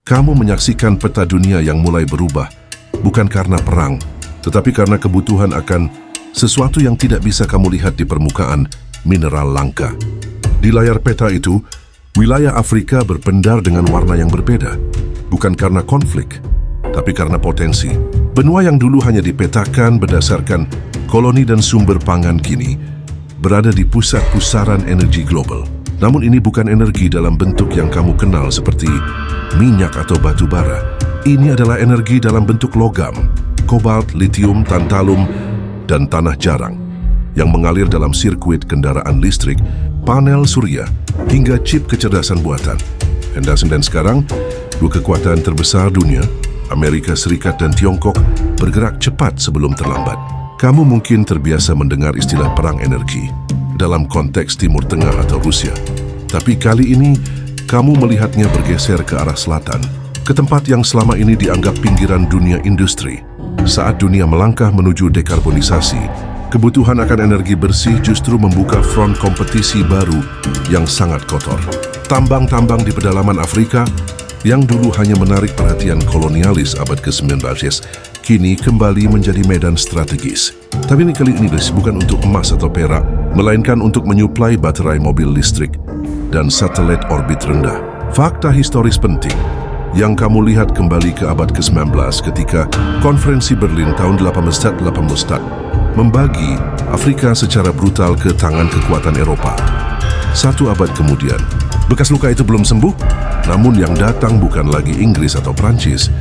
Kamu menyaksikan peta dunia yang mulai berubah, bukan karena perang, tetapi karena kebutuhan akan sesuatu yang tidak bisa kamu lihat di permukaan, mineral langka. Di layar peta itu, wilayah Afrika berpendar dengan warna yang berbeda, bukan karena konflik, tapi karena potensi. Benua yang dulu hanya dipetakan berdasarkan koloni dan sumber pangan kini berada di pusat pusaran energi global. Namun ini bukan energi dalam bentuk yang kamu kenal seperti minyak atau batu bara. Ini adalah energi dalam bentuk logam, kobalt, litium, tantalum, dan tanah jarang yang mengalir dalam sirkuit kendaraan listrik, panel surya, hingga chip kecerdasan buatan. Dan sekarang, dua kekuatan terbesar dunia, Amerika Serikat dan Tiongkok, bergerak cepat sebelum terlambat. Kamu mungkin terbiasa mendengar istilah perang energi dalam konteks Timur Tengah atau Rusia. Tapi kali ini, kamu melihatnya bergeser ke arah selatan, ke tempat yang selama ini dianggap pinggiran dunia industri. Saat dunia melangkah menuju dekarbonisasi, kebutuhan akan energi bersih justru membuka front kompetisi baru yang sangat kotor. Tambang-tambang di pedalaman Afrika yang dulu hanya menarik perhatian kolonialis abad ke-19, kini kembali menjadi medan strategis. Tapi ini kali ini bukan untuk emas atau perak, melainkan untuk menyuplai baterai mobil listrik dan satelit orbit rendah. Fakta historis penting yang kamu lihat kembali ke abad ke-19 ketika konferensi Berlin tahun 1884 membagi Afrika secara brutal ke tangan kekuatan Eropa. 1 abad kemudian, bekas luka itu belum sembuh, namun yang datang bukan lagi Inggris atau Prancis,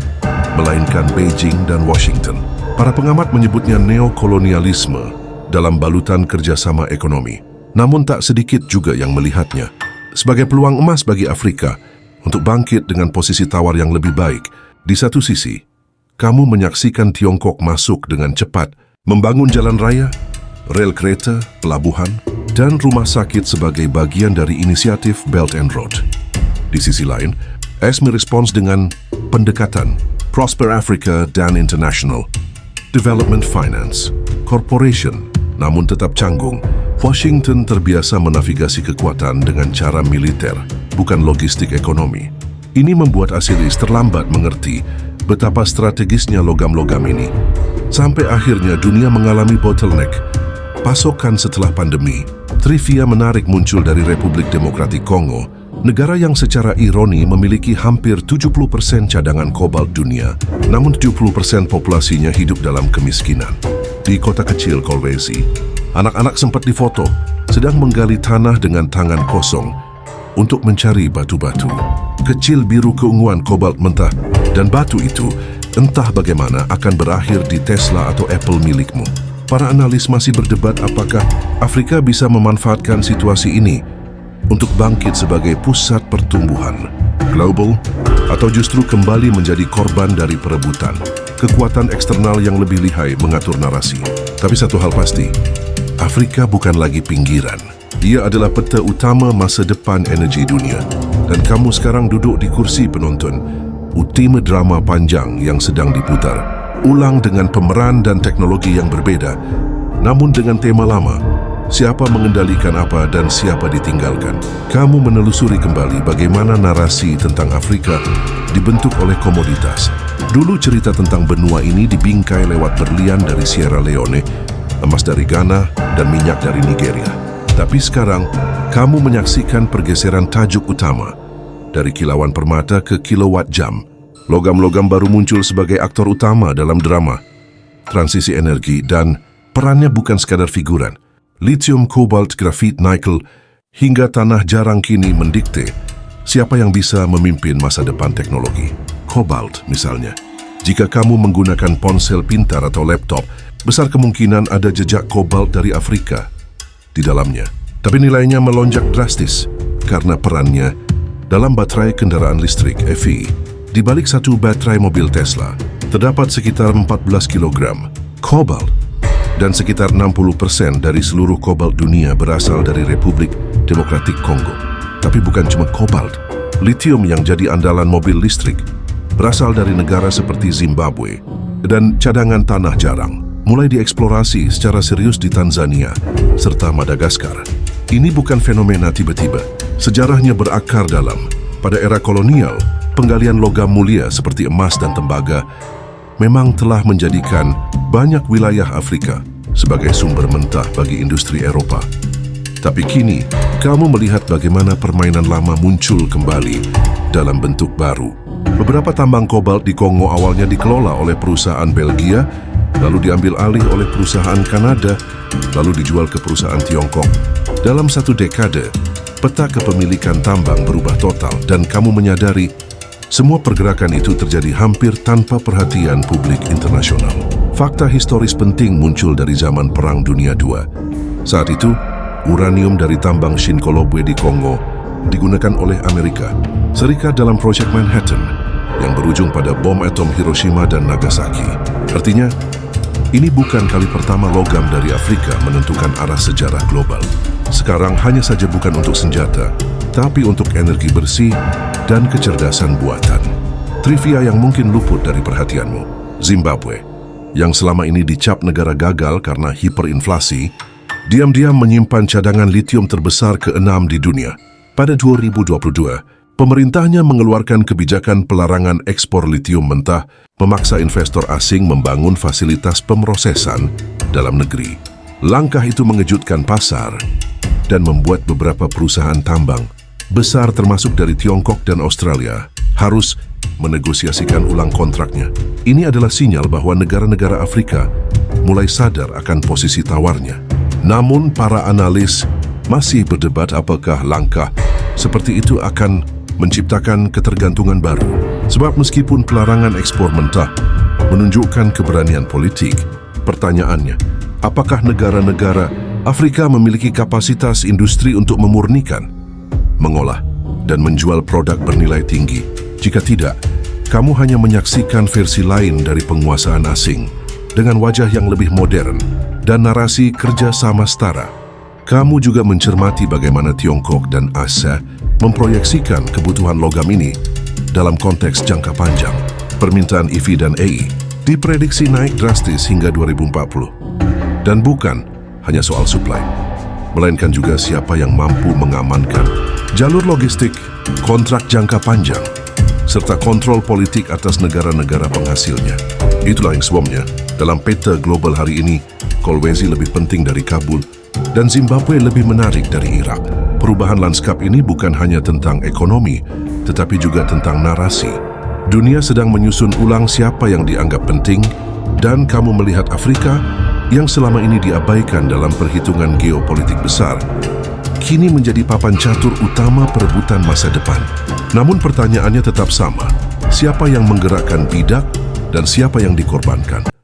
melainkan Beijing dan Washington. Para pengamat menyebutnya neokolonialisme dalam balutan kerjasama ekonomi. Namun tak sedikit juga yang melihatnya sebagai peluang emas bagi Afrika untuk bangkit dengan posisi tawar yang lebih baik. Di satu sisi, kamu menyaksikan Tiongkok masuk dengan cepat, membangun jalan raya, rel kereta, pelabuhan, dan rumah sakit sebagai bagian dari inisiatif Belt and Road. Di sisi lain, AS merespons dengan pendekatan Prosper Africa dan International Development Finance Corporation. Namun tetap canggung, Washington terbiasa menavigasi kekuatan dengan cara militer, bukan logistik ekonomi. Ini membuat Asiris terlambat mengerti betapa strategisnya logam-logam ini. Sampai akhirnya dunia mengalami bottleneck. Pasokan setelah pandemi, trivia menarik muncul dari Republik Demokratik Kongo, negara yang secara ironi memiliki hampir 70% cadangan kobalt dunia, namun 70% populasinya hidup dalam kemiskinan. Di kota kecil Kolwezi, anak-anak sempat difoto sedang menggali tanah dengan tangan kosong untuk mencari batu-batu kecil biru keunguan kobalt mentah, dan batu itu entah bagaimana akan berakhir di Tesla atau Apple milikmu. Para analis masih berdebat apakah Afrika bisa memanfaatkan situasi ini untuk bangkit sebagai pusat pertumbuhan global atau justru kembali menjadi korban dari perebutan kekuatan eksternal yang lebih lihai mengatur narasi. Tapi satu hal pasti, Afrika bukan lagi pinggiran. Dia adalah peta utama masa depan energi dunia. Dan kamu sekarang duduk di kursi penonton ultima drama panjang yang sedang diputar. Ulang dengan pemeran dan teknologi yang berbeda, namun dengan tema lama. Siapa mengendalikan apa dan siapa ditinggalkan. Kamu menelusuri kembali bagaimana narasi tentang Afrika dibentuk oleh komoditas. Dulu cerita tentang benua ini dibingkai lewat berlian dari Sierra Leone, emas dari Ghana, dan minyak dari Nigeria. Tapi sekarang, kamu menyaksikan pergeseran tajuk utama dari kilauan permata ke kilowatt jam. Logam-logam baru muncul sebagai aktor utama dalam drama transisi energi, dan perannya bukan sekadar figuran. Lithium, kobalt, grafit, nikel, hingga tanah jarang kini mendikte siapa yang bisa memimpin masa depan teknologi. Kobalt misalnya. Jika kamu menggunakan ponsel pintar atau laptop, besar kemungkinan ada jejak kobalt dari Afrika di dalamnya. Tapi nilainya melonjak drastis karena perannya dalam baterai kendaraan listrik EV. Di balik satu baterai mobil Tesla, terdapat sekitar 14 kg kobalt, dan sekitar 60% dari seluruh kobalt dunia berasal dari Republik Demokratik Kongo. Tapi bukan cuma kobalt, litium yang jadi andalan mobil listrik berasal dari negara seperti Zimbabwe, dan cadangan tanah jarang mulai dieksplorasi secara serius di Tanzania serta Madagaskar. Ini bukan fenomena tiba-tiba. Sejarahnya berakar dalam. Pada era kolonial, penggalian logam mulia seperti emas dan tembaga memang telah menjadikan banyak wilayah Afrika sebagai sumber mentah bagi industri Eropa. Tapi kini, kamu melihat bagaimana permainan lama muncul kembali dalam bentuk baru. Beberapa tambang kobalt di Kongo awalnya dikelola oleh perusahaan Belgia, lalu diambil alih oleh perusahaan Kanada, lalu dijual ke perusahaan Tiongkok. Dalam satu dekade, peta kepemilikan tambang berubah total dan kamu menyadari semua pergerakan itu terjadi hampir tanpa perhatian publik internasional. Fakta historis penting muncul dari zaman Perang Dunia II. Saat itu, uranium dari tambang Shinkolobwe di Kongo digunakan oleh Amerika Serikat dalam proyek Manhattan yang berujung pada bom atom Hiroshima dan Nagasaki. Artinya, ini bukan kali pertama logam dari Afrika menentukan arah sejarah global. Sekarang hanya saja bukan untuk senjata, tapi untuk energi bersih dan kecerdasan buatan. Trivia yang mungkin luput dari perhatianmu, Zimbabwe, yang selama ini dicap negara gagal karena hiperinflasi, diam-diam menyimpan cadangan litium terbesar ke-6 di dunia. Pada 2022, pemerintahnya mengeluarkan kebijakan pelarangan ekspor litium mentah, memaksa investor asing membangun fasilitas pemrosesan dalam negeri. Langkah itu mengejutkan pasar dan membuat beberapa perusahaan tambang besar termasuk dari Tiongkok dan Australia harus menegosiasikan ulang kontraknya. Ini adalah sinyal bahwa negara-negara Afrika mulai sadar akan posisi tawarnya. Namun para analis masih berdebat apakah langkah seperti itu akan menciptakan ketergantungan baru. Sebab meskipun pelarangan ekspor mentah menunjukkan keberanian politik, pertanyaannya, apakah negara-negara Afrika memiliki kapasitas industri untuk memurnikan, mengolah, dan menjual produk bernilai tinggi? Jika tidak, kamu hanya menyaksikan versi lain dari penguasaan asing dengan wajah yang lebih modern dan narasi kerjasama setara. Kamu juga mencermati bagaimana Tiongkok dan Asia memproyeksikan kebutuhan logam ini dalam konteks jangka panjang. Permintaan EV dan AI diprediksi naik drastis hingga 2040. Dan bukan hanya soal supply, melainkan juga siapa yang mampu mengamankan jalur logistik, kontrak jangka panjang, serta kontrol politik atas negara-negara penghasilnya. Itulah yang sebabnya, dalam peta global hari ini, Kolwezi lebih penting dari Kabul dan Zimbabwe lebih menarik dari Irak. Perubahan lanskap ini bukan hanya tentang ekonomi, tetapi juga tentang narasi. Dunia sedang menyusun ulang siapa yang dianggap penting, dan kamu melihat Afrika yang selama ini diabaikan dalam perhitungan geopolitik besar, kini menjadi papan catur utama perebutan masa depan. Namun pertanyaannya tetap sama, siapa yang menggerakkan bidak dan siapa yang dikorbankan?